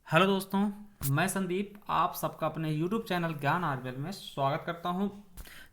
Hello दोस्तों, मैं संदीप आप सबका अपने YouTube चैनल ज्ञान आर्यन में स्वागत करता हूं।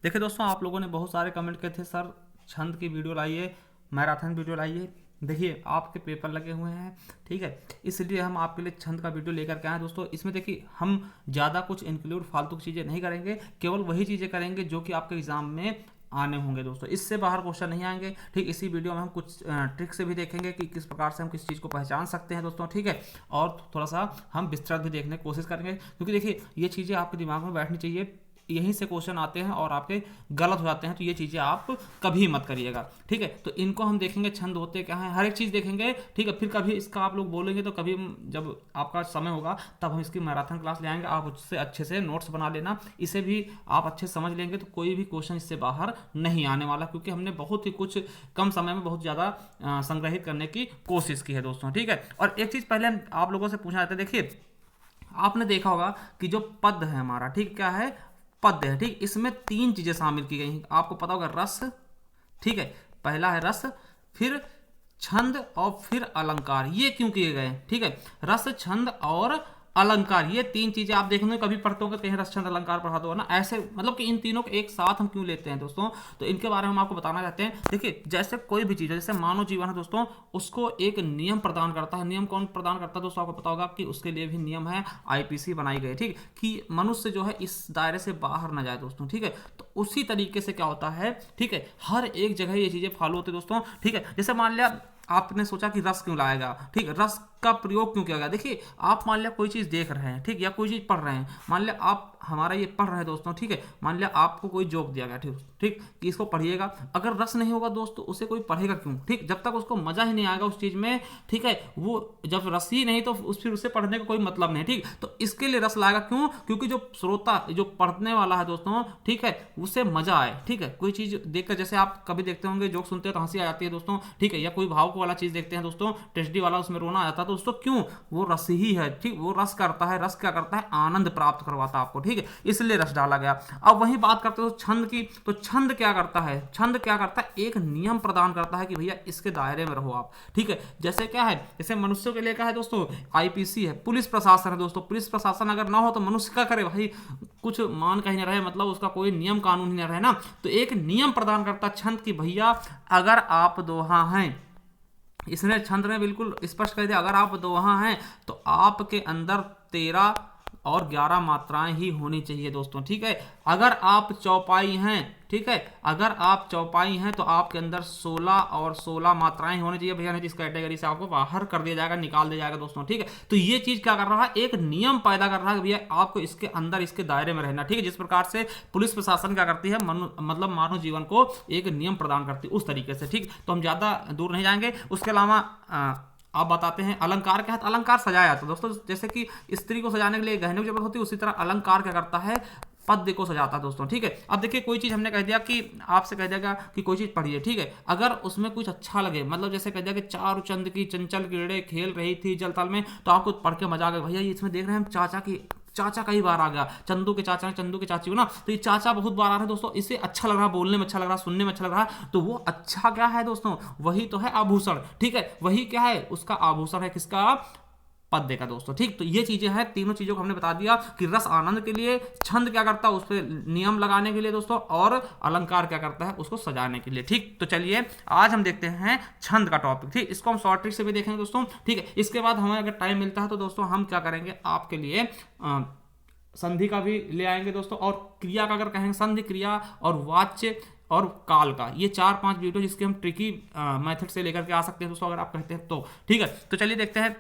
देखिए दोस्तों, आप लोगों ने बहुत सारे कमेंट किए थे, सर छंद की वीडियो लाइए, मैराथन वीडियो लाइए। देखिए आपके पेपर लगे हुए हैं, ठीक है, इसलिए हम आपके लिए छंद का वीडियो लेकर के आए हैं। दोस्तों इसमें देखिए हम ज़्यादा कुछ इंक्लूड फालतू की चीज़ें नहीं करेंगे, केवल वही चीज़ें करेंगे जो कि आपके एग्ज़ाम में आने होंगे। दोस्तों इससे बाहर क्वेश्चन नहीं आएंगे। ठीक, इसी वीडियो में हम कुछ ट्रिक से भी देखेंगे कि किस प्रकार से हम किस चीज़ को पहचान सकते हैं दोस्तों, ठीक है। और थोड़ा सा हम विस्तृत भी देखने की कोशिश करेंगे, क्योंकि देखिए ये चीज़ें आपके दिमाग में बैठनी चाहिए। यहीं से क्वेश्चन आते हैं और आपके गलत हो जाते हैं, तो ये चीज़ें आप कभी मत करिएगा, ठीक है। तो इनको हम देखेंगे, छंद होते क्या हैं, हर एक चीज़ देखेंगे, ठीक है। फिर कभी इसका आप लोग बोलेंगे तो कभी जब आपका समय होगा तब हम इसकी मैराथन क्लास ले आएंगे। आप उससे अच्छे से नोट्स बना लेना, इसे भी आप अच्छे से समझ लेंगे तो कोई भी क्वेश्चन इससे बाहर नहीं आने वाला, क्योंकि हमने बहुत ही कुछ कम समय में बहुत ज़्यादा संग्रहित करने की कोशिश की है दोस्तों, ठीक है। और एक चीज़ पहले आप लोगों से पूछना चाहते हैं। देखिए आपने देखा होगा कि जो पद है हमारा, ठीक, क्या है, पद है, ठीक। इसमें तीन चीजें शामिल की गई हैं, आपको पता होगा, रस, ठीक है, पहला है रस, फिर छंद और फिर अलंकार। ये क्यों किए गए, ठीक है, रस, छंद और अलंकार, ये तीन चीजें आप देखेंगे, कभी पढ़ते होंगे कहीं रस, छंद, अलंकार पढ़ा दो ना, ऐसे मतलब कि इन तीनों को एक साथ हम क्यों लेते हैं दोस्तों, तो इनके बारे में हम आपको बताना चाहते हैं। देखिए जैसे कोई भी चीज है, जैसे मानव जीवन है दोस्तों, उसको एक नियम प्रदान करता है। नियम कौन प्रदान करता है दोस्तों, आपको पता होगा कि उसके लिए भी नियम है, आईपीसी बनाई गई, ठीक, कि मनुष्य जो है इस दायरे से बाहर ना जाए दोस्तों, ठीक है। तो उसी तरीके से क्या होता है, ठीक है, हर एक जगह ये चीजें फॉलो होती है दोस्तों, ठीक है। जैसे मान लिया आपने सोचा कि रस क्यों लाएगा, ठीक, रस का प्रयोग क्यों किया गया। देखिए आप मान लिया कोई चीज़ देख रहे हैं, ठीक, या कोई चीज़ पढ़ रहे हैं, मान लिया आप हमारा ये पढ़ रहे हैं दोस्तों, ठीक है, मान लिया आपको कोई जोक दिया गया, ठीक ठीक, कि इसको पढ़िएगा। अगर रस नहीं होगा दोस्तों, उसे कोई पढ़ेगा क्यों, ठीक, जब तक उसको मजा ही नहीं आएगा उस चीज़ में, ठीक है, वो जब रस ही नहीं तो फिर उसे पढ़ने का कोई मतलब नहीं, ठीक। तो इसके लिए रस लाएगा क्यों, क्योंकि जो श्रोता, जो पढ़ने वाला है दोस्तों, ठीक है, उसे मजा आए, ठीक है। कोई चीज़ देखकर, जैसे आप कभी देखते होंगे जोक सुनते हैं तो हंसी आ जाती है दोस्तों, ठीक है, या कोई भावुक वाला चीज़ देखते हैं दोस्तों, ट्रेजेडी वाला, उसमें रोना आ जाता है दोस्तों, क्यों, वो रस ही है, ठीक, वो रस करता है, रस क्या करता है, आनंद प्राप्त करवाता है आपको, ठीक है, इसलिए रस डाला गया। अब वही बात करते हो छंद की, तो छंद क्या करता है, छंद क्या करता है, एक नियम प्रदान करता है कि भैया इसके दायरे में रहो आप, ठीक है। जैसे क्या है, जैसे मनुष्यों के लिए क्या है दोस्तों, आईपीसी है, पुलिस प्रशासन है दोस्तों। पुलिस प्रशासन अगर ना हो तो मनुष्य क्या करे भाई, कुछ मान कहीं ना रहे, मतलब उसका कोई नियम कानून ही ना रहे ना। तो एक नियम प्रदान करता छंद की, भैया अगर आप दोहा हैं, इसने छंद ने बिल्कुल स्पष्ट कर दिया, अगर आप दोहा हैं तो आपके अंदर 13 और 11 मात्राएं ही होनी चाहिए दोस्तों, ठीक है। अगर आप चौपाई हैं, ठीक है, अगर आप चौपाई हैं तो आपके अंदर 16 और 16 मात्राएं होनी चाहिए भैया, नहीं इस कैटेगरी से आपको बाहर कर दिया जाएगा, निकाल दिया जाएगा दोस्तों, ठीक है। तो ये चीज क्या कर रहा है, एक नियम पैदा कर रहा है भैया, आपको इसके अंदर, इसके दायरे में रहना, ठीक है। जिस प्रकार से पुलिस प्रशासन क्या करती है, मतलब मानव जीवन को एक नियम प्रदान करती है, उस तरीके से, ठीक। तो हम ज्यादा दूर नहीं जाएंगे। उसके अलावा आप बताते हैं अलंकार क्या है, तो अलंकार सजाया जाता है दोस्तों। जैसे कि स्त्री को सजाने के लिए गहने की जरूरत होती है, उसी तरह अलंकार क्या करता है, पद्य को सजाता है दोस्तों, ठीक है। अब देखिए कोई चीज हमने कह दिया कि आपसे कह दिया कि कोई चीज पढ़िए, ठीक है, अगर उसमें कुछ अच्छा लगे, मतलब जैसे कह दिया कि चारु चंद की चंचल किरणें खेल रही थी जल तल में, तो आपको पढ़ के मजा आ गया, भैया ये इसमें देख रहे हैं हम चाचा की, चाचा कई बार आ गया, चंदू के चाचा ने चंदू के चाची हो ना, तो ये चाचा बहुत बार आ रहा है दोस्तों, इसे अच्छा लग रहा है, बोलने में अच्छा लग रहा है, सुनने में अच्छा लग रहा है, तो वो अच्छा क्या है दोस्तों, वही तो है आभूषण, ठीक है, वही क्या है, उसका आभूषण है, किसका, पद्य का दोस्तों, ठीक। तो ये चीजें हैं, तीनों चीजों को हमने बता दिया कि रस आनंद के लिए, छंद क्या करता है उस पर नियम लगाने के लिए दोस्तों, और अलंकार क्या करता है उसको सजाने के लिए, ठीक। तो चलिए आज हम देखते हैं छंद का टॉपिक, ठीक, इसको हम शॉर्ट ट्रिक से भी देखेंगे दोस्तों, ठीक है। इसके बाद हमें अगर टाइम मिलता है तो दोस्तों हम क्या करेंगे, आपके लिए संधि का भी ले आएंगे दोस्तों, और क्रिया का अगर कहेंगे, संधि, क्रिया और वाच्य और काल का, ये 4-5 वीडियो जिसके हम ट्रिकी मेथड से लेकर के आ सकते हैं दोस्तों, अगर आप कहते हैं तो, ठीक है। तो चलिए देखते हैं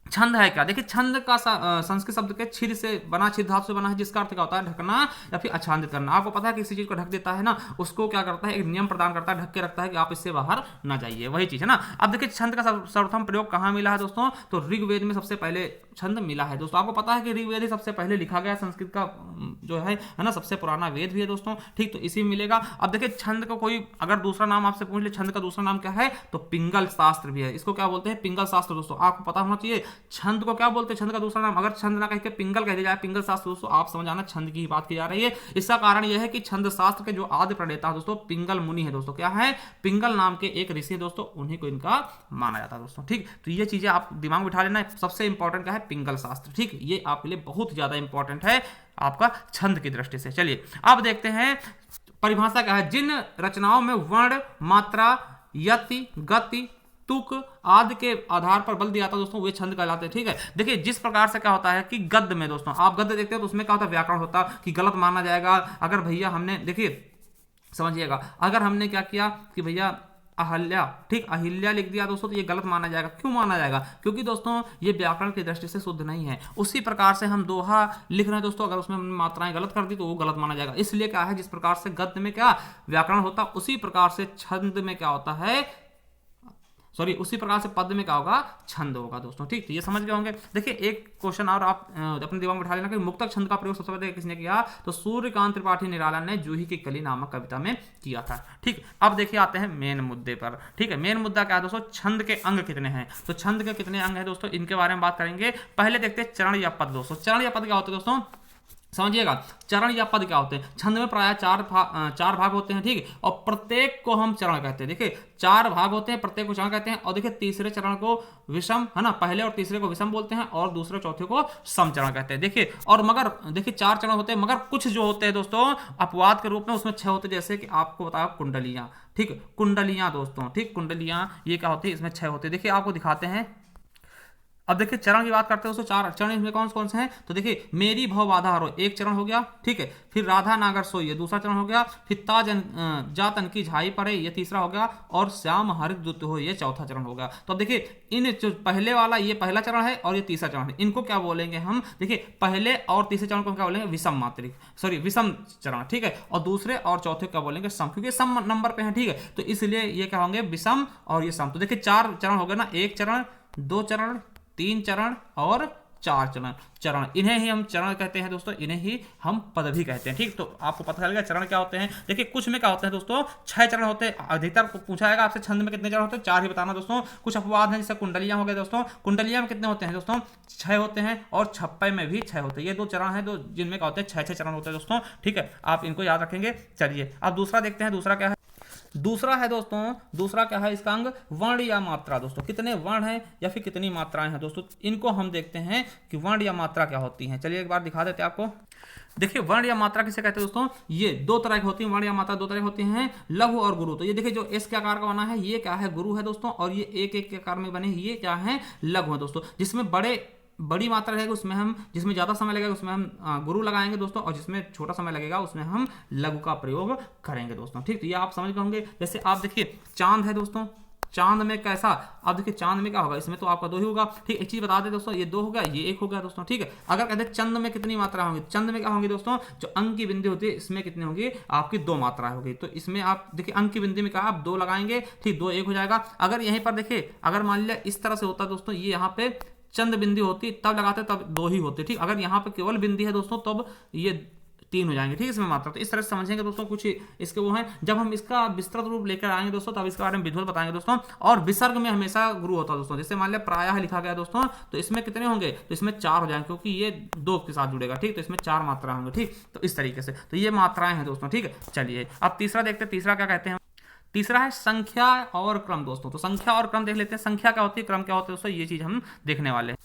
छंद है क्या। देखिए छंद का संस्कृत शब्द के छिद से बना, छिद धातु से बना है, जिसका अर्थ क्या होता है, ढकना या फिर आच्छादित करना। आपको पता है कि किसी चीज को ढक देता है ना, उसको क्या करता है, एक नियम प्रदान करता है, ढक के रखता है कि आप इससे बाहर ना जाइए, वही चीज है ना। अब देखिए छंद का सर्वप्रथम प्रयोग कहाँ मिला है दोस्तों, तो ऋग्वेद में सबसे पहले छंद मिला है दोस्तों। आपको पता है कि ऋग्वेद ही सबसे पहले लिखा गया संस्कृत का, जो है ना, सबसे पुराना वेद भी है दोस्तों, ठीक। तो इसी में मिलेगा। अब देखिए छंद को कोई अगर दूसरा नाम आपसे पूछ ले, छंद का दूसरा नाम क्या है, तो पिंगल शास्त्र भी है, इसको क्या बोलते हैं, पिंगल शास्त्र दोस्तों। आपको पता होना चाहिए छंद को क्या बोलते हैं, छंद का दूसरा नाम अगर छंद ना कह के पिंगल कह दिया जाए, पिंगल शास्त्र दोस्तों आप समझ आना छंद की बात की जा रही है। इसका कारण यह है कि छंद शास्त्र के जो आदि प्रणेता दोस्तों पिंगल मुनि है दोस्तों, क्या है, पिंगल नाम के एक ऋषि है दोस्तों, उन्हीं को इनका माना जाता है दोस्तों। ठीक, तो ये चीजें आप दिमाग में बिठा लेना। सबसे इंपॉर्टेंट क्या है, पिंगल शास्त्र। ठीक, ये आपके लिए बहुत ज्यादा इंपॉर्टेंट है आपका छंद की दृष्टि से। चलिए अब देखते हैं परिभाषा क्या है। जिन रचनाओं में वर्ण, मात्रा, यति, गति, तुक आदि के आधार पर बल दिया था दोस्तों, वे छंद कहलाते हैं। ठीक है, देखिए जिस प्रकार से क्या होता है कि गद्य में दोस्तों आप गद्य देखते हो तो उसमें क्या होता है, व्याकरण होता है कि गलत माना जाएगा। अगर भैया हमने, देखिए समझिएगा, अगर हमने क्या किया कि भैया अहल्या, ठीक, अहिल्या लिख दिया दोस्तों, तो ये गलत माना जाएगा। क्यों माना जाएगा, क्योंकि दोस्तों ये व्याकरण की दृष्टि से शुद्ध नहीं है। उसी प्रकार से हम दोहा लिख रहे हैं दोस्तों, अगर उसमें हमने मात्राएं गलत कर दी तो वो गलत माना जाएगा। इसलिए क्या है, जिस प्रकार से गद्य में क्या व्याकरण होता, उसी प्रकार से छंद में क्या होता है, सॉरी उसी प्रकार से पद में क्या होगा, छंद होगा दोस्तों। ठीक, तो ये समझ गए होंगे। देखिए एक क्वेश्चन और आप अपने दिमाग में बिठा लेना कि मुक्तक छंद का प्रयोग सबसे पहले किसने किया, तो सूर्यकांत त्रिपाठी निराला ने जूही की कली नामक कविता में किया था। ठीक, अब देखिए आते हैं मेन मुद्दे पर। ठीक है, मेन मुद्दा क्या है दोस्तों, छंद के अंग कितने हैं। तो छंद के कितने अंग हैं दोस्तों, इनके बारे में बात करेंगे। पहले देखते हैं चरण या पद दोस्तों। चरण या पद क्या होते हैं दोस्तों, समझिएगा। चरण या पद क्या होते हैं, छंद में प्रायः चार भाग होते हैं। ठीक, और प्रत्येक को हम चरण कहते हैं। देखिए 4 भाग होते हैं, प्रत्येक को चरण कहते हैं। और देखिए तीसरे चरण को विषम, है ना, पहले और तीसरे को विषम बोलते हैं और दूसरे चौथे को सम चरण कहते हैं। देखिए और मगर देखिए 4 चरण होते हैं, मगर कुछ जो होते हैं दोस्तों अपवाद के रूप में, उसमें 6 होते हैं। जैसे कि आपको बताया कुंडलियां, ठीक, कुंडलियां दोस्तों, ठीक, कुंडलियां ये क्या होती है, इसमें 6 होते हैं। देखिए आपको दिखाते हैं। अब देखिए चरण की बात करते हैं दोस्तों, 4 चरण इसमें कौन कौन से हैं, तो देखिए मेरी भव बाधा हरो एक चरण हो गया। ठीक है, फिर राधा नागर सोई ये दूसरा चरण हो गया। फिर जातन की झाई पड़े ये तीसरा हो गया। और श्याम हरित दूत हो ये चौथा चरण हो गया। तो अब देखिए इन जो पहले वाला ये पहला चरण है और ये तीसरा चरण है, इनको क्या बोलेंगे हम, देखिए पहले और तीसरे चरण को क्या बोलेंगे, विषम मात्रिक, सॉरी विषम चरण। ठीक है, और दूसरे और चौथे क्या बोलेंगे, सम, क्योंकि सम नंबर पे है। ठीक है, तो इसलिए ये क्या होंगे, विषम और ये सम। तो देखिए 4 चरण हो गए ना, 1 चरण, 2 चरण, 3 चरण और 4 चरण, इन्हें ही हम चरण कहते हैं दोस्तों, इन्हें ही हम पद भी कहते हैं। ठीक, तो आपको पता चल गया चरण क्या होते हैं। देखिए कुछ में क्या होते हैं दोस्तों, 6 चरण होते हैं। अधिकतर पूछा जाएगा आपसे छंद में कितने चरण होते हैं, 4 ही बताना दोस्तों। कुछ अपवाद हैं, जैसे कुंडलियां हो गए दोस्तों, कुंडलियां में कितने होते हैं दोस्तों, 6 होते हैं। और छप्पे में भी 6 होते हैं। ये 2 चरण हैं दो जिनमें क्या होते हैं, 6 चरण होते हैं दोस्तों। ठीक है, आप इनको याद रखेंगे। चलिए अब दूसरा देखते हैं, दूसरा क्या है, दूसरा है दोस्तों, दूसरा क्या है इसका अंग, वर्ण या मात्रा दोस्तों। कितने वर्ण हैं या फिर कितनी मात्राएं हैं दोस्तों, इनको हम देखते हैं कि वर्ण या मात्रा क्या होती हैं। चलिए एक बार दिखा देते हैं आपको। देखिए वर्ण या मात्रा किसे कहते हैं दोस्तों, ये 2 तरह की होती है। वर्ण या मात्रा 2 तरह की होती हैं, लघु और गुरु। तो ये देखिए जो एस के आकार का बना है ये क्या है, गुरु है दोस्तों। और ये 1-1 के आकार में बने ये क्या है, लघु है दोस्तों। जिसमें बड़ी मात्रा रहेगी उसमें हम, जिसमें ज़्यादा समय लगेगा उसमें हम गुरु लगाएंगे दोस्तों, और जिसमें छोटा समय लगेगा उसमें हम लघु का प्रयोग करेंगे दोस्तों। ठीक, तो ये आप समझ गए होंगे। जैसे आप देखिए चांद है दोस्तों, चांद में कैसा, अब देखिए चांद में क्या होगा, इसमें तो आपका 2 ही होगा। ठीक, एक चीज बता दें दोस्तों, ये 2 हो गया, ये 1 हो गया दोस्तों। ठीक है, अगर कहते हैं चंद में कितनी मात्रा होंगी, चंद में क्या होंगी दोस्तों, जो अंक की बिंदी होती है इसमें कितनी होगी, आपकी 2 मात्राएं होगी। तो इसमें आप देखिए अंक की बिंदी में क्या आप 2 लगाएंगे, ठीक, 2 1 हो जाएगा। अगर यहीं पर देखिए, अगर मान लिया इस तरह से होता दोस्तों, ये यहाँ पे चंद बिंदी होती तब लगाते तब 2 ही होते। ठीक, अगर यहाँ पे केवल बिंदी है दोस्तों तब ये 3 हो जाएंगे। ठीक, इसमें मात्रा। तो इस तरह से समझेंगे दोस्तों, कुछ इसके वो हैं। जब हम इसका विस्तृत रूप लेकर आएंगे दोस्तों तब इसके बारे में विधिवत बताएंगे दोस्तों। और विसर्ग में हमेशा गुरु होता है दोस्तों। जैसे मान लिया प्रायः लिखा गया दोस्तों, तो इसमें कितने होंगे, तो इसमें 4 हो जाएंगे, क्योंकि ये 2 के साथ जुड़ेगा। ठीक, तो इसमें 4 मात्रा होंगे। ठीक, तो इस तरीके से तो ये मात्राएं हैं दोस्तों। ठीक है, चलिए अब तीसरा देखते हैं, तीसरा क्या कहते हैं। तीसरा है संख्या और क्रम दोस्तों। तो संख्या और क्रम देख लेते हैं। संख्या क्या होती है, क्रम क्या होता है दोस्तों, ये चीज हम देखने वाले हैं।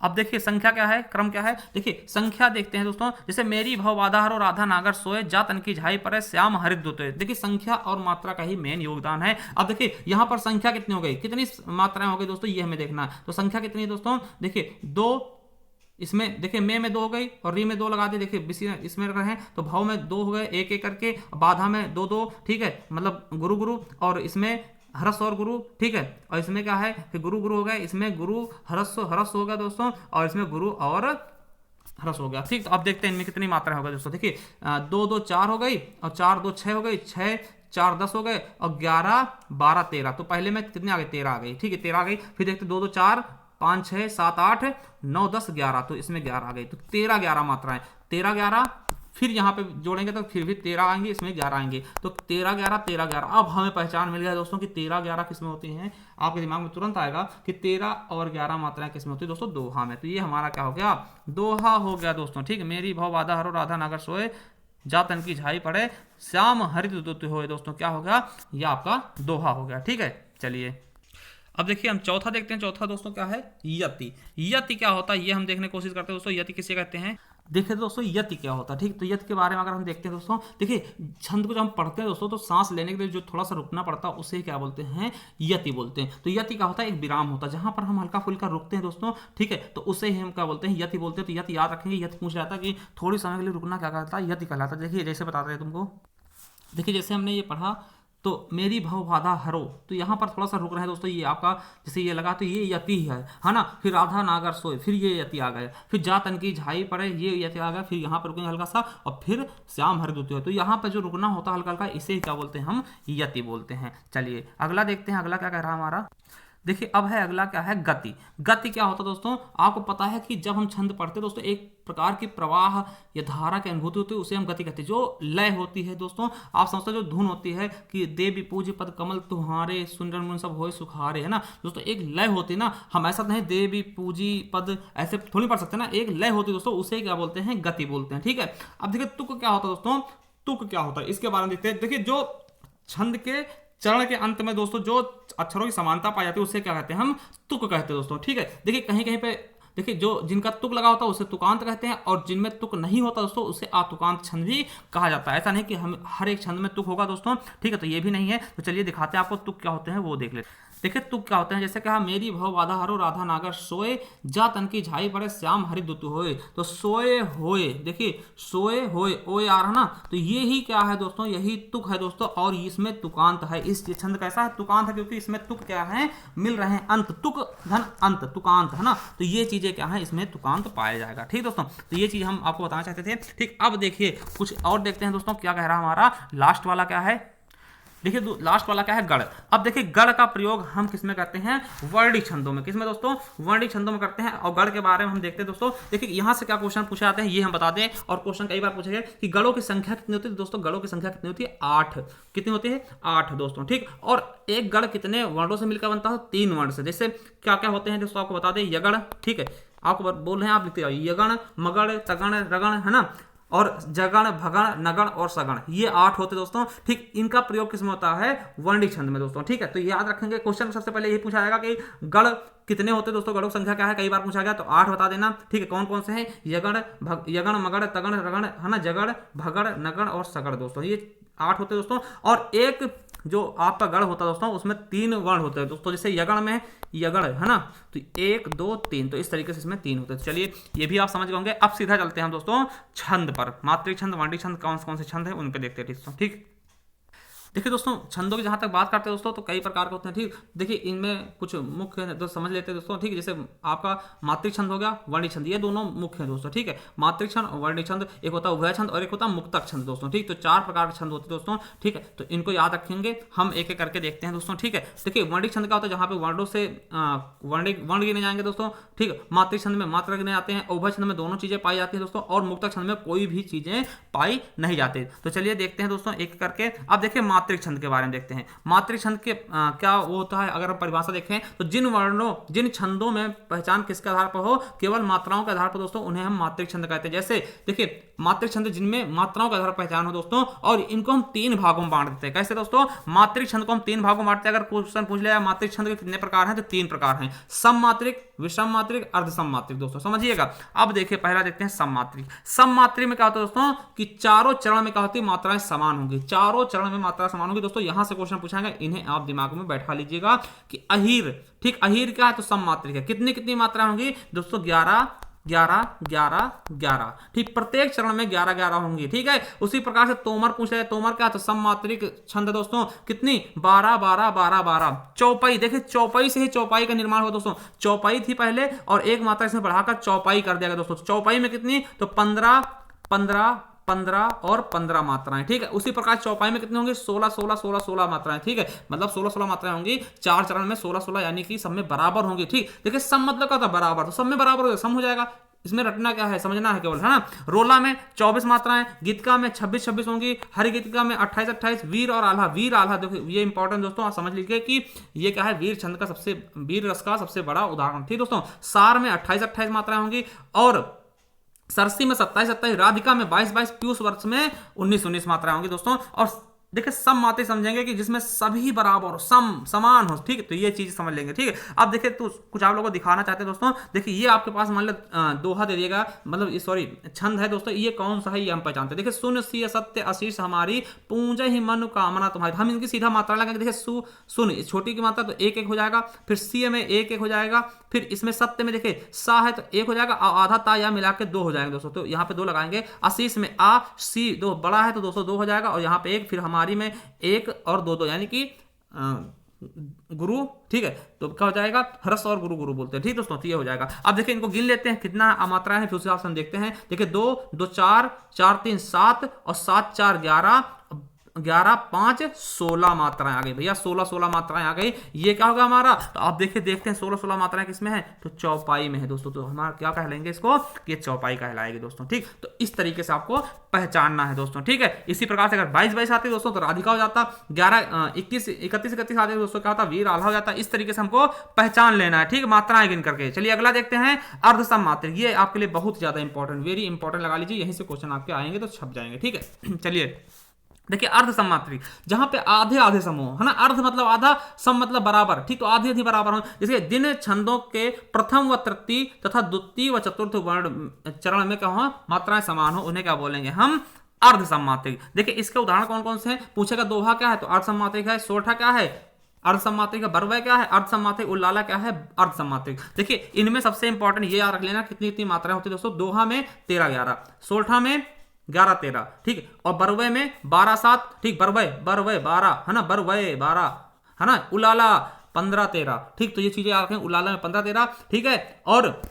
अब देखिए संख्या क्या है, क्रम क्या है। देखिए संख्या देखते हैं दोस्तों, जैसे मेरी भव बाधा हरो राधा नागर सोए जातन की झाई पर श्याम हरित दूत। देखिए संख्या और मात्रा का ही मेन योगदान है। अब देखिए यहाँ पर संख्या कितनी हो गई, कितनी मात्राएं हो गई दोस्तों, ये हमें देखना है। तो संख्या कितनी है दोस्तों, देखिए 2, इसमें देखिए में 2 हो गई और री में 2 लगा दी। देखिए इसमें रहे तो भाव में 2 हो गए, 1-1 करके, बाधा में 2-2। ठीक है, मतलब गुरु गुरु, और इसमें हरस और गुरु। ठीक है, और इसमें क्या है, फिर गुरु गुरु हो गए, इसमें गुरु हरस हो गया दोस्तों, और इसमें गुरु और हरस हो गया। ठीक, तो अब देखते हैं इनमें कितनी मात्रा होगा दोस्तों। देखिए 2-2 4 हो गई, और 4-2 6 हो गई, 6 4 10 हो गए, और 11 12 13। तो पहले में कितने आ गए, 13 आ गई। ठीक है, 13 आ गई। फिर देखते 2-2 4 5 6 7 8 9 10 11, तो इसमें 11 आ गई। तो 13 11 मात्राएं, 13 11 फिर यहाँ पे जोड़ेंगे तो फिर भी 13 आएंगे, इसमें 11 आएंगे, तो 13 11 13 11। अब हमें पहचान मिल गया दोस्तों कि 13 11 किसमें होती हैं। आपके दिमाग में तुरंत आएगा कि 13 और 11 मात्राएं किसमें होती है दोस्तों, दोहा में। तो ये हमारा क्या हो गया, दोहा हो गया दोस्तों। ठीक है, मेरी भव बाधा हरो राधा नागर सोए, जा तन की झाई पड़े, श्याम हरित दुत होए। दोस्तों क्या हो गया, ये आपका दोहा हो गया। ठीक है, चलिए अब देखिए हम चौथा देखते हैं। चौथा दोस्तों क्या है, यति। यति क्या होता है ये हम देखने की कोशिश करते हैं दोस्तों। यति किसे कहते हैं, देखिए दोस्तों यति क्या होता है। ठीक, तो यति के बारे में अगर हम देखते हैं दोस्तों, देखिए छंद को जब हम पढ़ते हैं दोस्तों तो सांस लेने के लिए जो थोड़ा सा रुकना पड़ता है उसे क्या बोलते हैं, यति बोलते हैं। तो यति क्या होता है, एक विराम होता है जहां पर हम हल्का फुल्का रुकते हैं दोस्तों। ठीक है, तो उसे ही हम क्या बोलते हैं, यति बोलते हैं। तो यति याद रखेंगे, यति पूछ रहा था कि थोड़ी समय के लिए रुकना क्या कहता है, यति कहलाता है। देखिए जैसे बताते हैं तुमको, देखिए जैसे हमने ये पढ़ा तो मेरी भव बाधा हरो, तो यहाँ पर थोड़ा सा रुक रहे हैं दोस्तों। ये आपका जैसे ये लगा तो ये यति है ना। फिर राधा नागर सोए, फिर ये यति आ गया। फिर जा तन की झाई पड़े, ये यति आ गया। फिर यहाँ पर रुकेंगे हल्का सा, और फिर श्याम हरित दुत होए। तो यहाँ पर जो रुकना होता है हल्का हल्का, इसे क्या बोलते हैं, हम यति बोलते हैं। चलिए अगला देखते हैं, अगला क्या कह रहा है हमारा। देखिए अब है अगला क्या है, गति। गति क्या होता है दोस्तों, आपको पता है कि जब हम छंद पढ़ते हैं दोस्तों एक प्रकार की प्रवाह या धारा की अनुभूति होती है, उसे हम गति कहते हैं। जो लय होती है दोस्तों, आप समझते हो जो धुन होती है कि देवी पूज्य पद कमल तुम्हारे, सुंदर मुन सब होए सुखारे, है ना दोस्तों। एक लय होती है ना, हम ऐसा नहीं देवी पूजी पद ऐसे थोड़ी पढ़ सकते ना, एक लय होती है दोस्तों, उसे क्या बोलते हैं, गति बोलते हैं। ठीक है, अब देखिए तुक क्या होता है दोस्तों, तुक क्या होता है इसके बारे में देखते हैं। देखिए जो छंद के चरण के अंत में दोस्तों जो अक्षरों की समानता पाई जाती है उसे क्या कहते हैं, हम तुक कहते हैं दोस्तों। ठीक है, देखिए कहीं कहीं पे देखिए जो जिनका तुक लगा होता है उसे तुकांत कहते हैं, और जिनमें तुक नहीं होता दोस्तों उसे आतुकांत छंद भी कहा जाता है। ऐसा नहीं कि हम हर एक छंद में तुक होगा दोस्तों। ठीक है, तो ये भी नहीं है। तो चलिए दिखाते हैं आपको तुक क्या होते हैं, वो देख लेते हैं। देखिए तुक क्या होते हैं, जैसे कहा मेरी भव बाधा हरो राधा नागर सोए, जा तन की झाई पड़े, श्याम हरित दुत होए। तो सोए होए, देखिए सोए होए ओए आ रहा ना, तो ये ही क्या है दोस्तों, यही तुक है दोस्तों। और इसमें तुकांत है। इस छंद कैसा है, तुकांत है, क्योंकि इसमें तुक क्या है, मिल रहे हैं अंत, तुक धन अंत, तुकांत है ना। तो ये चीजें क्या है, इसमें तुकांत पाया जाएगा। ठीक दोस्तों, तो ये चीज हम आपको बताना चाहते थे। ठीक, अब देखिए कुछ और देखते हैं दोस्तों, क्या कह रहा है हमारा लास्ट वाला क्या है। देखिए लास्ट वाला क्या है, गढ़। अब देखिए गढ़ का प्रयोग हम किसमें करते हैं, वर्णिक छंदों में। किसमें दोस्तों, वर्णिक छंदों में करते हैं। और गढ़ के बारे में हम देखते हैं दोस्तों। देखिए यहाँ से क्या क्वेश्चन पूछे जाते हैं ये हम बता दें। और क्वेश्चन कई बार पूछे गए कि गढ़ों की संख्या कितनी होती है दोस्तों, गढ़ों की संख्या कितनी होती है, 8। कितनी होती है, 8 दोस्तों। ठीक, और एक गढ़ कितने वर्णों से मिलकर बनता है, 3 वर्ण से। जैसे क्या क्या होते हैं दोस्तों, आपको बता दें, यगण। ठीक है, आपको बोल रहे हैं, आप लिखते जाओ, यगण मगड़ तगण रगण, है ना, और जगण भगण नगण और सगण, ये 8 होते दोस्तों। ठीक, इनका प्रयोग किसमें होता है, वर्णिक छंद में दोस्तों। ठीक है, तो याद रखेंगे क्वेश्चन सबसे पहले ये पूछा जाएगा कि गढ़ कितने होते दोस्तों, गढ़ों की संख्या क्या है, कई बार पूछा गया, तो 8 बता देना। ठीक है, कौन कौन से हैं, यगण मगड़ तगण रगण, है ना, जगड़ भगड़ नगण और सगड़ दोस्तों, ये 8 होते दोस्तों। और एक जो आपका गढ़ होता है दोस्तों उसमें 3 वर्ण होते हैं दोस्तों। जैसे यगण में यगण है ना, तो 1 2 3, तो इस तरीके से इसमें 3 होते हैं। तो चलिए ये भी आप समझ गए होंगे। अब सीधा चलते हैं हम दोस्तों छंद पर, मात्रिक छंद वर्णिक छंद कौन कौन से छंद है उन पे देखते हैं दोस्तों। ठीक, देखिए दोस्तों छंदों की जहां तक बात करते हैं दोस्तों तो कई प्रकार के होते हैं। ठीक, देखिए इनमें कुछ मुख्य तो समझ लेते हैं दोस्तों। ठीक, जैसे आपका मात्रिक छंद हो गया, वर्णिक छंद, ये दोनों मुख्य हैं दोस्तों। ठीक है, मात्रिक छंद और वर्णिक छंद, एक होता है उभय छंद और एक होता है मुक्तक छंद दोस्तों। ठीक, तो 4 प्रकार के छंद होते हैं दोस्तों। ठीक है, तो इनको याद रखेंगे, हम एक एक करके देखते हैं दोस्तों। ठीक है, देखिए वर्णिक छंद क्या होता है, जहां पे वर्णों से वर्ण गिने जाएंगे दोस्तों। ठीक है, मात्रिक छंद में मात्रा गिने जाते हैं, उभय छंद में दोनों चीजें पाई जाती है दोस्तों, और मुक्तक छंद में कोई भी चीजें पाई नहीं जाती। तो चलिए देखते हैं दोस्तों एक करके। अब देखिए मात्रिक छंद के बारे में देखते हैं। मात्रिक छंद के क्या वो होता है, अगर हम परिभाषा देखें तो जिन वर्णों जिन छंदों में पहचान किसके आधार पर हो, केवल मात्राओं के आधार पर दोस्तों, उन्हें हम मात्रिक छंद कहते हैं। जैसे देखिए मात्रिक छंद जिनमें मात्राओं के आधार पर पहचान हो दोस्तों, और इनको हम 3 भागों में बांट देते हैं। कैसे दोस्तों, मात्रिक छंद को हम 3 भागों में बांटते हैं। अगर क्वेश्चन पूछ लिया मात्रिक छंद के कितने प्रकार हैं, तो 3 प्रकार हैं, सम मात्रिक, विषम मात्रिक, अर्ध सम मात्रिक दोस्तों, समझिएगा। अब देखिए पहला देखते हैं सम मात्रिक। सम मात्रिक में क्या होता है दोस्तों, कि चारों चरण में क्या होती है, मात्राएं समान होंगी। चारों चरण में मात्रा समान होगी दोस्तों। यहां से क्वेश्चन पूछाएंगे, इन्हें आप दिमाग में बैठा लीजिएगा कि अहीर। ठीक, अहीर क्या है, तो सम मात्रिक है। कितनी कितनी मात्राएं होंगी दोस्तों, 11 11 11 11। ठीक, प्रत्येक चरण में 11 11 होंगी। ठीक है, उसी प्रकार से तोमर पूछ रहे हैं, तोमर क्या, तो सम मात्रिक छंद दोस्तों, कितनी 12 12 12 12। चौपाई, देखिए चौपाई से ही चौपाई का निर्माण हुआ दोस्तों। चौपाई थी पहले और एक मात्रा इसमें बढ़ाकर चौपाई कर दिया गया दोस्तों। चौपाई में कितनी, तो 15 15 15 और 15 मात्राएं। ठीक है, उसी प्रकार चौपाई में कितने होंगे, 16 16 16 16 मात्राएं। ठीक है, मतलब 16 16 मात्राएं होंगी 4 चरण में, 16 16, यानी कि सब में बराबर होंगी। ठीक, देखिए सम मतलब क्या होता है, बराबर, तो सब में बराबर हो, सम हो जाएगा। इसमें रटना क्या है, समझना है केवल, है ना। रोला में 24 मात्राएं, गीतिका में 26 होंगी, हरि गीतिका में 28, वीर और आल्हा, वीर आल्हा देखो ये इंपॉर्टेंट दोस्तों, आप समझ लीजिए कि ये क्या है, वीर छंद का सबसे, वीर रस का सबसे बड़ा उदाहरण। ठीक दोस्तों, सार में 28 मात्राएं होंगी, और सरसी में 27, राधिका में 22, पीयूष वर्ष में 19 मात्राएं होंगी दोस्तों। और देखिए सम मात्रा समझेंगे कि जिसमें सभी बराबर हो, समान हो, ठीक है, तो ये चीज समझ लेंगे। ठीक है, अब देखिए तो कुछ आप लोगों को दिखाना चाहते हैं दोस्तों। देखिए ये आपके पास मान लो दोहा दे दिएगा, मतलब सॉरी छंद है दोस्तों, ये कौन सा है ये हम पहचानते हैं। देखिए सुन सी सत्य आशीष हमारी, पूंजे ही मन कामना तुम्हारी, हम इनकी सीधा मात्रा लगाएंगे। देखिए सुन छोटी की मात्रा तो 1 हो जाएगा, फिर सी में 1 हो जाएगा, फिर इसमें सत्य में देखिए सा है तो 1 हो जाएगा, आधा ता या मिला के 2 हो जाएंगे दोस्तों, तो यहाँ पे 2 लगाएंगे। आशीष में आ सी 2 बड़ा है तो दोस्तों 2 हो जाएगा, और यहाँ पे 1, फिर हमारी में 1 और 2 यानी कि गुरु। ठीक है, तो क्या हो जाएगा, हरस और गुरु बोलते हैं। ठीक दोस्तों, तो ये हो जाएगा। अब देखिए इनको गिन लेते हैं कितना मात्रा है, फिर उस हिसाब से हम देखते हैं। देखिए 2 2 4 4 3 7 और 7 4 11 11 5 16 मात्राएं आ गई भैया, 16 मात्राएं आ गई। ये क्या होगा हमारा, तो आप देखिए देखते हैं 16 मात्राएं किसमें है, तो चौपाई में है दोस्तों, तो हमारा क्या कहलाएंगे इसको, ये चौपाई कहलाएगी दोस्तों। ठीक, तो इस तरीके से आपको पहचानना है दोस्तों। ठीक है, इसी प्रकार से अगर 22 आते दोस्तों तो राधिका हो जाता, 11 21 31 आते दोस्तों क्या होता, वीर आल्हा हो जाता। इस तरीके से हमको पहचान लेना है, ठीक, मात्राएं गिन करके। चलिए अगला देखते हैं, अर्धसम मात्रा। ये आपके लिए बहुत ज्यादा इंपॉर्टेंट, वेरी इंपॉर्टेंट लगा लीजिए, यहीं से क्वेश्चन आपके आएंगे तो छप जाएंगे। ठीक है, चलिए देखिए अर्ध सम्मात्री, जहां पे आधे समूह है ना, अर्ध मतलब आधा, सम मतलब बराबर। ठीक, तो आधे बराबर हो, जैसे जिन छंदों के प्रथम व तृतीय तथा द्वितीय व चतुर्थ वर्ण चरण में क्या हो, मात्राएं समान हो, उन्हें क्या बोलेंगे हम, अर्ध सम्मात्री। देखिए इसके उदाहरण कौन कौन से हैं, पूछेगा दोहा क्या है तो अर्ध सम्मात्रिक है, सोरठा क्या है अर्ध सम्मात्रिक है, बरवय क्या है अर्ध सम्मात्रिक, उल्लाला क्या है अर्ध सम्मात्रिक। देखिए इनमें सबसे इंपॉर्टेंट ये याद रख लेना कितनी कितनी मात्राएं होती है दोस्तों, दोहा में 13-11, सोरठा में 11-13, ठीक, और बरवय में 12-7, ठीक, बरवय 12 है ना, बरवय 12 है ना, उलाला 15-13, ठीक, तो ये चीजें याद रखें, उलाला में 15-13, ठीक है, और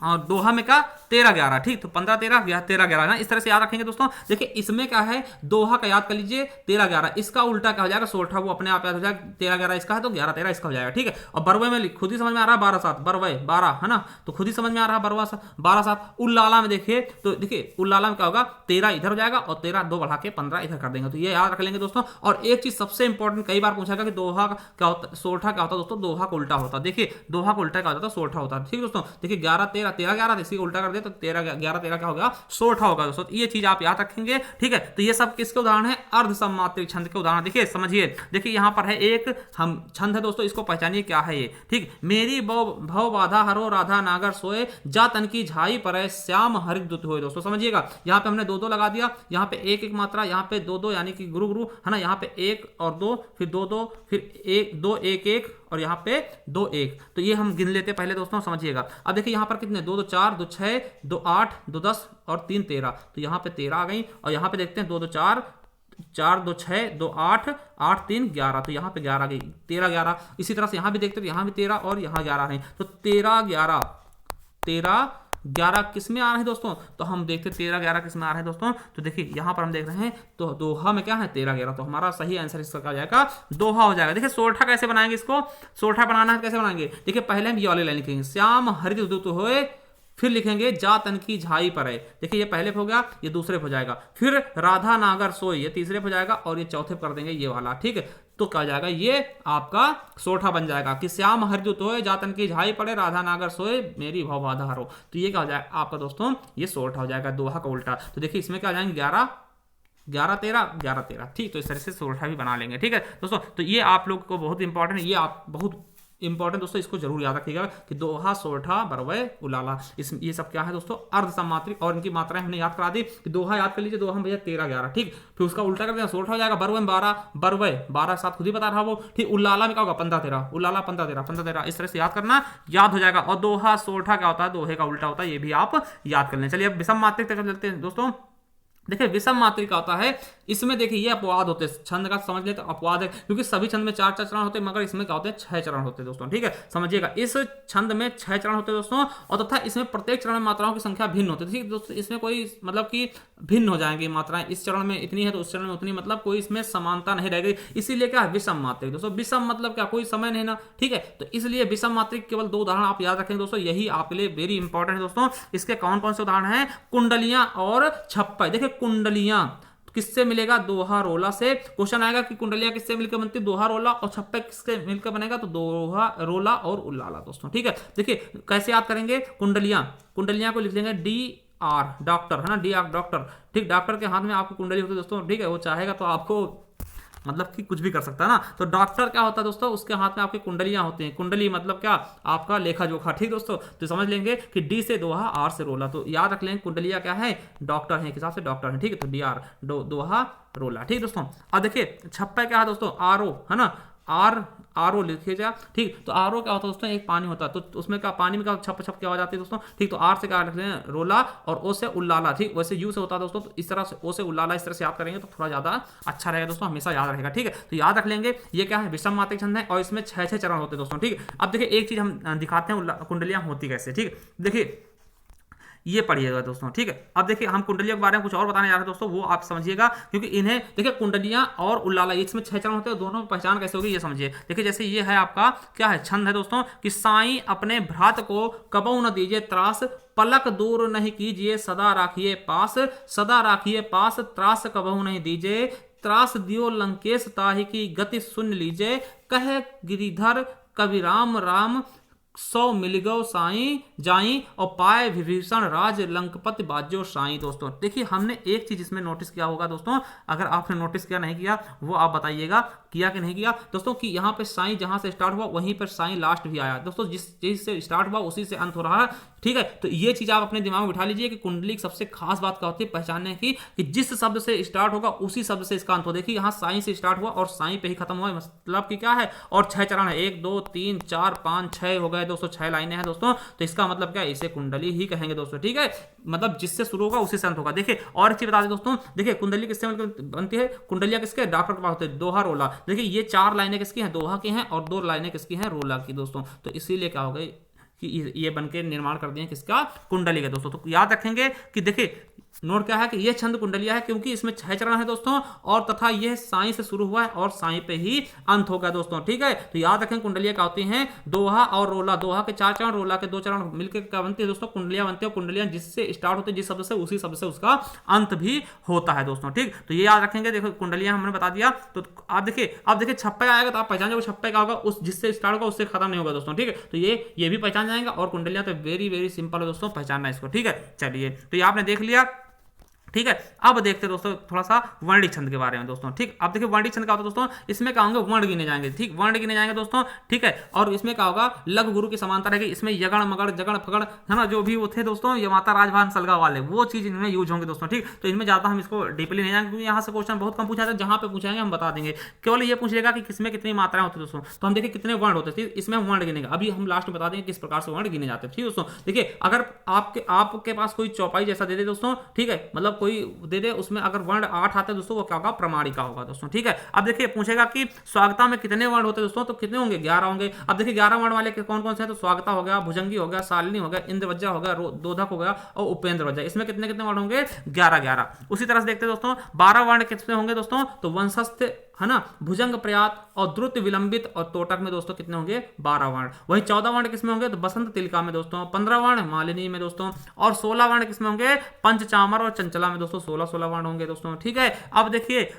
दोहा में का 13-11, ठीक, तो 15-13 13-11 ना, इस तरह से याद रखेंगे दोस्तों। देखिए इसमें क्या है, दोहा का याद कर लीजिए 13-11, इसका उल्टा क्या हो जाएगा, सोरठा, वो अपने आप याद हो जाएगा, 13-11 इसका है तो 11-13 इसका हो जाएगा। ठीक है, और बरवय में खुद ही समझ में आ रहा है 12-7, बरवय 12 है ना, तो खुद ही समझ में आ रहा है 12-7। उल्लाला में देखिए, तो देखिए उल्लाला में क्या होगा, 13 इधर हो जाएगा और 13 2 बढ़ा के 15 इधर कर देंगे, तो ये याद रख लेंगे दोस्तों। और एक चीज सबसे इंपॉर्टेंट, कई बार पूछा गया कि दोहा क्या होता, सोरठा क्या होता है दोस्तों, दोहा का उल्टा होता है। देखिए दोहा का उल्टा क्या होता है, सोरठा होता है। ठीक दोस्तों, देखिए 11-13 13-11, इसी को उल्टा कर दे तो 13-11 क्या होगा, सोरठा होगा दोस्तों, ये चीज आप याद रखेंगे। ठीक है, तो ये सब किसके उदाहरण है, अर्ध सम्मात्रिक छंद के उदाहरण। देखिए समझिए, देखिए यहां पर है एक हम छंद है दोस्तों, इसको पहचानिए क्या है ये। ठीक, मेरी भव बाधा हरो राधा नागर सोए, जा तन की झाई पर श्याम हरिद्युत होए। दोस्तों समझिएगा, यहाँ पे हमने 2-2 लगा दिया, यहाँ पे 1-1 मात्रा, यहाँ पे 2-2 यानी कि गुरु है ना, यहाँ पे 1 और 2, फिर 2-2, फिर 1-2 1-1 और यहाँ पे 2-1, तो ये हम गिन लेते पहले दोस्तों, समझिएगा। अब देखिए यहाँ पर कितने, 2-2 4, 2 6, 2 8, 2 10 और 3 13, तो यहाँ पे 13 आ गई। और यहाँ पे देखते हैं 2-2 4, 4-2 6, 2 8, 8 3 11, तो यहाँ पे 11 आ गई, 13-11। इसी तरह से यहाँ भी देखते हैं, यहाँ भी 13 और यहाँ 11 है, तो 13-11 13-11 किस में आ रहे हैं दोस्तों, तो हम देखते हैं 13-11 किस में आ रहे हैं दोस्तों। तो देखिए यहाँ पर हम देख रहे हैं, तो दोहा में क्या है 13-11, तो हमारा सही आंसर इसका क्या हो जाएगा, दोहा हो जाएगा। देखिए सोरठा कैसे बनाएंगे, इसको सोरठा बनाना है कैसे बनाएंगे, देखिए पहले हम ये वाली लाइन लिखेंगे, श्याम हरिद्युत होए, फिर लिखेंगे जा तन की झाई पर है, देखिए ये पहले पे हो गया, ये दूसरे पे हो जाएगा, फिर राधा नागर सोए ये तीसरे पे हो जाएगा, और ये चौथे पे कर देंगे ये वाला। ठीक है, तो क्या हो जाएगा, ये आपका सोरठा बन जाएगा कि श्याम हरिद्युत होए, जा तन की झाई पड़े, राधा नागर सोए, मेरी भव बाधा हरो। तो ये क्या हो जाएगा आपका दोस्तों, ये सोरठा हो जाएगा, दोहा का उल्टा। तो देखिए इसमें क्या आ जाएंगे 11-13 ठीक, तो इस तरह से सोरठा भी बना लेंगे। ठीक है दोस्तों, तो ये आप लोग को बहुत इंपॉर्टेंट है, ये आप बहुत इंपॉर्टेंट दोस्तों, इसको जरूर याद रखिएगा कि दोहा सोरठा बरवय उलाला, इस ये सब क्या है दोस्तों, अर्ध सम्मात्रिक। और इनकी मात्राएं हमने याद करा दी कि दोहा याद कर लीजिए, दोहा में भैया 13-11, ठीक, फिर उसका उल्टा कर दिया सोरठा हो जाएगा, बरवय में 12, बरवय 12-7 खुद ही बता रहा वो, ठीक, उलाला में क्या होगा 15-13, उलाला 15-13, इस तरह से याद करना, याद हो जाएगा। और दोहा सोरठा क्या होता है, दोहे का उल्टा होता है, ये भी आप याद कर लें। चलिए अब विषम मात्रिक तक चलते हैं दोस्तों। देखिए विषम मात्रिक का होता है इसमें देखिए ये अपवाद होते हैं, छंद का समझ ले तो अपवाद है, क्योंकि सभी छंद में 4-4 चरण होते हैं, मगर इसमें क्या होते हैं 6 चरण होते हैं दोस्तों। ठीक है, समझिएगा, इस छंद में 6 चरण होते हैं दोस्तों, और तथा इसमें प्रत्येक चरण में मात्राओं की संख्या भिन्न होती है। ठीक है दोस्तों, इसमें कोई मतलब कि भिन्न हो जाएंगी मात्राएं, इस चरण में इतनी है तो उस चरण में उतनी, मतलब कोई इसमें समानता नहीं रहेगी। इसीलिए क्या विषम मात्रिक दोस्तों, विषम मतलब क्या, कोई समय नहीं ना। ठीक है, तो इसलिए विषम मात्रिक केवल 2 उदाहरण आप याद रखें दोस्तों, यही आपके लिए वेरी इंपॉर्टेंट है दोस्तों। इसके कौन कौन से उदाहरण हैं, कुंडलियां और छप्पा। देखिए कुंडलियां किससे मिलेगा, दोहा रोला से। क्वेश्चन आएगा कि कुंडलियां किससे मिलकर बनती है, दोहा रोला, और छप्पा किससे मिलकर बनेगा, तो दोहा रोला और उल्लाला दोस्तों। ठीक है, देखिए कैसे याद करेंगे, कुंडलियां को लिख लेंगे DR डॉक्टर, है ना, DR डॉक्टर। ठीक, डॉक्टर के हाथ में आपको कुंडली होती है दोस्तों। ठीक है, वो चाहेगा तो आपको मतलब कि कुछ भी कर सकता है ना। तो डॉक्टर क्या होता है दोस्तों, उसके हाथ में आपकी कुंडलियां होती हैं। कुंडली मतलब क्या, आपका लेखा जोखा। ठीक दोस्तों, तो समझ लेंगे कि डी से दोहा, आर से रोला, तो याद रख लेंगे कुंडलियां क्या है, डॉक्टर है, हिसाब से डॉक्टर है। ठीक है, तो DR दोहा रोला। ठीक दोस्तों, अब देखिए छप्पा क्या है दोस्तों, RO, है ना, RO लिखिए जा। ठीक, तो RO क्या होता है दोस्तों, एक पानी होता है, तो उसमें क्या, पानी में क्या छप छप की आवाज आती है दोस्तों। ठीक, तो R से क्या रखते हैं, रोला, और O से उल्लाला। ठीक, वैसे U से होता है दोस्तों, तो इस तरह से O से उल्लाला, इस तरह से याद करेंगे तो थोड़ा ज्यादा अच्छा रहेगा दोस्तों, हमेशा याद रहेगा। ठीक है, तो याद रख लेंगे, ये क्या है, विषम मात्रिक छंद है, और इसमें 6 चरण होते हैं दोस्तों। ठीक है, अब देखिए एक चीज हम दिखाते हैं कुंडलियां होती कैसे। ठीक, देखिए ये पढ़िएगा दोस्तों। ठीक है, अब देखिए हम कुंडलियों के बारे में कुछ और बताने जा रहे हैं दोस्तों, वो आप समझिएगा, क्योंकि इन्हें देखिए कुंडलियां और उल्लाला, इसमें 6 चरण होते हैं, दोनों में पहचान कैसे होगी ये समझिए। देखिए जैसे ये है आपका क्या है, छंद है दोस्तों, कि साईं अपने भ्रात को कबहू न दीजिए त्रास, पलक दूर नहीं कीजिए, सदा राखिए पास, सदा राखिए पास, त्रास कबहू नहीं दीजिए, त्रास दियो लंकेश ताहि की गति सुन लीजिए, कह गिरिधर कविराम राम, 100 मिलगो साईं जाई, और पाए विभीषण राज लंकपति बाजो साईं। दोस्तों देखिए हमने एक चीज इसमें नोटिस किया होगा दोस्तों, अगर आपने नोटिस किया नहीं किया वो आप बताइएगा, किया कि नहीं किया दोस्तों, कि यहाँ पे साईं जहां से स्टार्ट हुआ वहीं पर साईं लास्ट भी आया दोस्तों, जिस चीज से स्टार्ट हुआ उसी से अंत हो रहा है। ठीक है, तो ये चीज आप अपने दिमाग में बिठा लीजिए कि कुंडली की सबसे खास बात क्या होती है पहचानने की, कि जिस शब्द से स्टार्ट होगा उसी शब्द से इसका अंत हो। देखिए यहाँ साईं से स्टार्ट हुआ और साईं पे ही खत्म हुआ, मतलब कि क्या है, और 6 चरण है, 1 2 3 4 5 6 हो गए दोस्तों, 6 लाइनें हैं दोस्तों, तो इसका मतलब क्या है, इसे कुंडली ही कहेंगे दोस्तों। ठीक है, मतलब जिससे शुरू होगा उसी से अंत होगा। देखिए और एक चीज बता दें दोस्तों, देखिए कुंडली किससे बनती है, कुंडलियां किसके, डॉक्टर के पास होते हैं, दोहा रोला। देखिए ये 4 लाइनें किसकी हैं, दोहा की हैं, और 2 लाइनें किसकी हैं, रोला की दोस्तों। तो इसीलिए क्या हो गई कि ये बनके निर्माण कर दिए किसका, कुंडली का दोस्तों। तो याद रखेंगे कि देखिए नोट क्या है कि ये छंद कुंडलिया है, क्योंकि इसमें 6 चरण है दोस्तों, और तथा यह साईं से शुरू हुआ है और साईं पे ही अंत होगा दोस्तों। ठीक है, तो याद रखें कुंडलिया क्या होती हैं, दोहा और रोला, दोहा के 4 चरण, रोला के 2 चरण मिलकर क्या बनती है दोस्तों, कुंडलियां बनती है। कुंडलियां जिससे स्टार्ट होती है, जिस शब्द से, उसी शब्द से उसका अंत भी होता है दोस्तों। ठीक, तो ये याद रखेंगे। देखो कुंडलियां हमने बता दिया, तो आप देखिए, अब देखिए छप्पा आएगा तो आप पहचान जाओगे छप्पा क्या होगा, उस जिससे स्टार्ट होगा उससे खत्म नहीं होगा दोस्तों। ठीक है, तो ये भी पहचान जाएगा, और कुंडलियां तो वेरी वेरी सिंपल है दोस्तों, पहचानना इसको। ठीक है, चलिए तो ये आपने देख लिया। ठीक है, अब देखते हैं दोस्तों थोड़ा सा वर्णिक छंद के बारे में दोस्तों। ठीक, अब देखिए वर्णिक छंद क्या होता है दोस्तों, इसमें क्या होंगे, वर्ण गिने जाएंगे। ठीक, वर्ण गिने जाएंगे दोस्तों। ठीक है, और इसमें क्या होगा, लघु गुरु की समानता रहेगी। इसमें यगण मगड़ जगड़ फगड़, है ना, जो भी वो थे दोस्तों, ये माता राजभान सलगा वाले, वो चीज इनमें यूज होंगे दोस्तों। ठीक, तो इनमें ज्यादा हम इसको डीपली नहीं जाएंगे, क्योंकि यहाँ से क्वेश्चन बहुत कम पूछा जाता है, जहां पे पूछेंगे हम बता देंगे। केवल ये पूछेगा कि किसमें कितनी मात्राएं होती है दोस्तों, तो हम देखिए कितने वर्ण होते हैं, इसमें हम वर्ण गिनेगा। अभी हम लास्ट में बता देंगे किस प्रकार से वर्ण गिने जाते हैं। ठीक दोस्तों, देखिए अगर आपके पास कोई चौपाई जैसा दे दे दोस्तों, ठीक है, मतलब कोई दे दे, उसमें अगर वर्ण 8 आते हैं दोस्तों, वो क्या होगा, प्रमाणिका होगा दोस्तों। ठीक है, अब देखिए पूछेगा कि स्वागता में कितने वर्ण होते हैं दोस्तों, तो कितने होंगे, 11 होंगे। अब देखिए 11 वर्ण वाले कौन कौन से हैं, तो स्वागता हो गया, भुजंगी हो गया, शालिनी हो गया, इंद्रवज्जा हो गया, दोधक हो गया, और उपेंद्र वज्जा। इसमें कितने कितने वर्ण होंगे, 11। उसी तरह से देखते हैं दोस्तों 12 वर्ण कितने होंगे दोस्तों, तो वंशस्थ, है ना, भुजंग प्रयात और द्रुत विलंबित और तोटक में दोस्तों कितने होंगे, 12 वर्ण। वही 14 वर्ण किसमें होंगे, तो बसंत तिलका में दोस्तों, 15 वर्ण मालिनी में दोस्तों, और 16 वर्ण किसमें होंगे, पंचचामर और चंचला में दोस्तों, 16 वर्ण होंगे दोस्तों। ठीक है, अब देखिए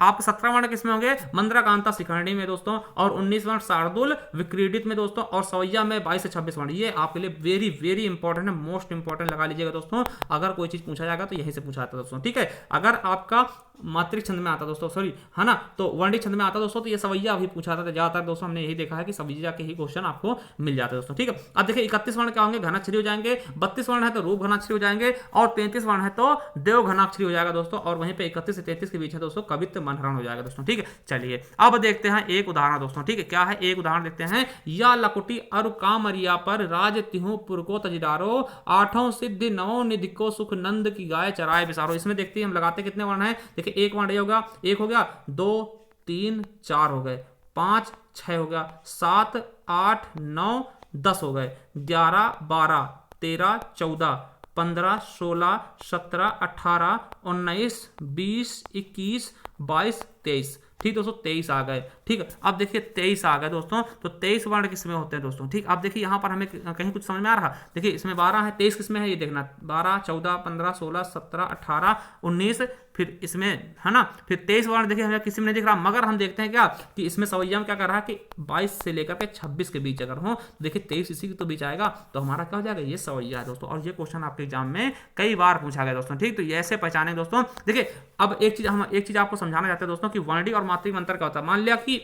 आप 17 वर्ण किसमें होंगे, मंद्रकांता शिखंडी में दोस्तों, और 19 वर्ण शार्दुल विक्रीडित में दोस्तों, और सवैया में 22 से 26 वर्ण। ये आपके लिए वेरी वेरी इंपॉर्टेंट है, मोस्ट इंपॉर्टेंट लगा लीजिएगा दोस्तों, अगर कोई चीज पूछा जाएगा तो यहीं से पूछा जाता है दोस्तों। ठीक है, अगर आपका मात्रिक छंद में आता दोस्तों, सॉरी, है ना, तो वर्णिक छंद में आता दोस्तों, तो ये सवैया भी पूछा जाता है ज्यादातर दोस्तों, हमने यही देखा है कि सवैया के ही क्वेश्चन आपको मिल जाते हैं दोस्तों। ठीक है, अब देखिए 31 वर्ण क्या होंगे, घनाक्षरी हो जाएंगे, 32 वर्ण है तो रूप घनाक्षरी हो जाएंगे, और 33 वर्ण है तो देव घनाक्षरी हो जाएगा दोस्तों, और वहीं पे 31 से 33 के बीच है दोस्तों कवित्व मन हरण हो जाएगा दोस्तों। ठीक है, चलिए अब देखते हैं एक उदाहरण दोस्तों। ठीक है, क्या है एक उदाहरण देखते हैं। या लकुटी अरु कामरिया पर राज तिहु पुर को तजदारो, आठों सिद्धि नवों निधि को सुख नंद की गाय चराए बिसारो। इसमें देखते हैं हम लगाते कितने वर्ण हैं। देखिए एक वर्ण होगा, एक हो गया, 2 3 4 हो गए, 5 6 हो गया, 7 8 9 10 हो गए, 11 12 13 14 15 16 17 18 19 20 21 22 23। ठीक दोस्तों, 23 आ गए। ठीक है, अब देखिए 23 आ गए दोस्तों। तो 23 वर्ण किसमें होते हैं दोस्तों। ठीक, अब देखिए यहाँ पर हमें कहीं कुछ समझ में आ रहा। देखिए इसमें 12 है, 23 किसमें है ये देखना, 12 14 15 16 17 18 19, फिर इसमें है ना, फिर 23 वर्ण देखिए हमें किसी में नहीं दिख रहा। मगर हम देखते हैं क्या कि इसमें सवैया में क्या कर रहा है कि 22 से लेकर के 26 के बीच अगर हो, तो देखिए 23 इसी के तो बीच आएगा, तो हमारा क्या हो जाएगा, ये सवैया है दोस्तों। और ये क्वेश्चन आपके एग्जाम में कई बार पूछा गया दोस्तों। ठीक, तो ये ऐसे पहचाने दोस्तों। देखिए अब एक चीज आपको समझाना चाहते हैं दोस्तों कि वर्णिक और मात्रिक अंतर क्या होता है। मान लिया कि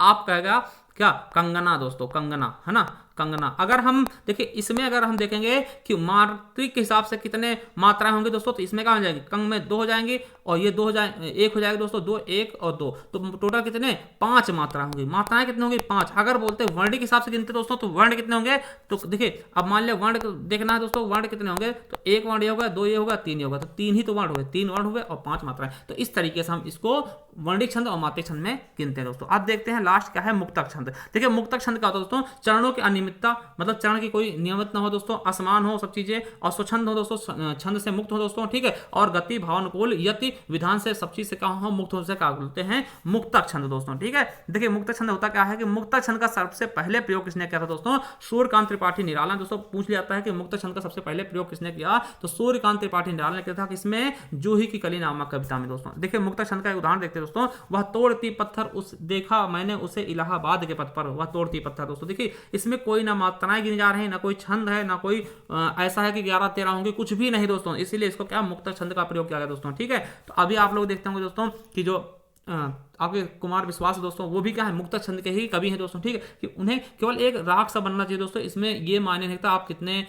आप कहेगा क्या, कंगना दोस्तों, कंगना है ना, कंगना। अगर हम देखिए इसमें अगर हम देखेंगे कि मात्रिक के हिसाब से कितने मात्राएं होंगे दोस्तों, तो इसमें क्या हो जाएगी, कंग में 2 हो जाएंगे और ये 2 हो जाए, 1 हो जाएगा दोस्तों, 2 1 और 2, तो टोटल कितने 5 मात्राएं होंगी। मात्राएं कितने होंगी 5। अगर बोलते हैं वर्ण के हिसाब से गिनते दोस्तों, तो वर्ण कितने होंगे, तो देखिए अब मान लिया वर्ण देखना है दोस्तों, वर्ण कितने होंगे, तो 1 वर्ण ये होगा, 2 ये होगा, 3 ये होगा, तो 3 ही तो वर्ण हुए, 3 वर्ण हुए और 5 मात्राएं। तो इस तरीके से हम इसको वर्णिक छंद और मात्रिक छंद में गिनते हैं दोस्तों। अब देखते हैं लास्ट क्या है, मुक्तक छंद। देखिए मुक्तक छंद क्या होता है दोस्तों, चरणों की अनियमितता, मतलब चरण की कोई नियमित ना हो दोस्तों, असमान हो सब चीजें, और स्वच्छंद हो दोस्तों, छंद से मुक्त हो दोस्तों। ठीक है, और गति भावानुकूल यति विधान से सब चीज से कहा हो, मुक्त हो से क्या बोलते हैं, मुक्तक छंद दोस्तों। ठीक है, देखिए मुक्तक छंद होता क्या है कि मुक्तक छंद का सबसे पहले प्रयोग किसने किया था दोस्तों, सूर्यकांत त्रिपाठी निराला। दोस्तों पूछ लिया जाता है कि मुक्तक छंद का सबसे पहले प्रयोग किसने किया, तो सूर्यकांत त्रिपाठी निराला ने किया था। किसमें, जूही की कली नामक कविता में दोस्तों। देखिए मुक्तक छंद का एक उदाहरण देखते हैं दोस्तों। वह तोड़ती पत्थर उस देखा मैंने उसे इलाहाबाद के पथ पर, वह तोड़ती पत्थर दोस्तों। देखिए इसमें कोई ना मात्राएं गिनी जा रही है, ना कोई छंद है, ना कोई ऐसा है कि 11 13 होंगे, कुछ भी नहीं दोस्तों। इसीलिए इसको क्या मुक्तक छंद का प्रयोग किया गया दोस्तों। ठीक है, तो अभी आप लोग देखते होंगे दोस्तों कि जो आपके कुमार विश्वास दोस्तों, वो भी क्या है, मुक्तक छंद के ही कवि हैं दोस्तों। ठीक है, कि उन्हें केवल एक राग सा बनना चाहिए दोस्तों। इसमें ये मायने नहीं था आप कितने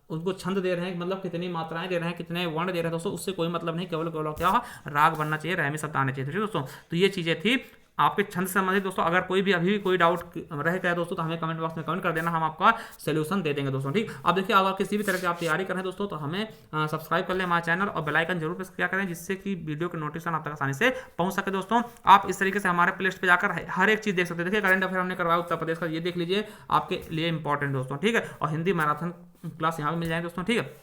उनको छंद दे रहे हैं, मतलब कितनी मात्राएं दे रहे हैं, कितने वर्ण दे रहे हैं दोस्तों, उससे कोई मतलब नहीं, केवल क्या राग बनना चाहिए, रहमी शब्द आने चाहिए दोस्तों। तो ये चीजें थी आपके छंद से संबंधित दोस्तों। अगर कोई भी अभी भी कोई डाउट रह गया दोस्तों, तो हमें कमेंट बॉक्स में कमेंट कर देना, हम आपका सोल्यूशन दे देंगे दोस्तों। ठीक, अब देखिए अगर किसी भी तरह की आप तैयारी करें दोस्तों, तो हमें सब्सक्राइब कर लें हमारे चैनल और बेल आइकन जरूर प्रेस किया करें, जिससे कि वीडियो के नोटिफिकेशन आप तक आसानी से पहुंच सके दोस्तों। आप इस तरीके से हमारे प्लेलिस्ट पे जाकर हर एक चीज देख सकते हैं। देखिए करंट अफेयर हमने करवाया उत्तर प्रदेश का, ये देख लीजिए, आपके लिए इंपॉर्टेंट दोस्तों। ठीक है, और हिंदी मैराथन क्लास यहाँ भी मिल जाए दोस्तों। ठीक है,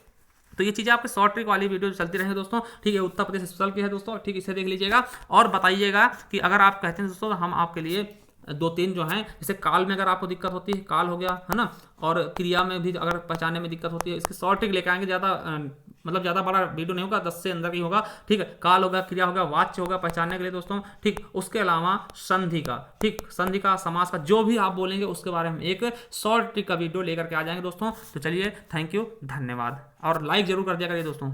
तो ये चीज़ें आपके शॉर्ट ट्रिक वाली वीडियो चलती रहेंगे दोस्तों। ठीक है, उत्तर प्रदेश स्पेशल की है दोस्तों। ठीक, इसे देख लीजिएगा और बताइएगा कि अगर आप कहते हैं दोस्तों, हम आपके लिए 2-3 जो हैं, जैसे काल में अगर आपको दिक्कत होती है, काल हो गया है ना, और क्रिया में भी अगर पहचानने में दिक्कत होती है, इसके शॉर्ट ट्रिक लेकर आएंगे। मतलब ज़्यादा बड़ा वीडियो नहीं होगा, 10 से अंदर ही होगा। ठीक है, काल होगा, क्रिया होगा, वाच्य होगा पहचानने के लिए दोस्तों। ठीक, उसके अलावा संधि का, ठीक, संधि का, समास का, जो भी आप बोलेंगे उसके बारे में एक शॉर्ट ट्रिक का वीडियो लेकर के आ जाएंगे दोस्तों। तो चलिए, थैंक यू, धन्यवाद, और लाइक जरूर कर दिया करिए दोस्तों।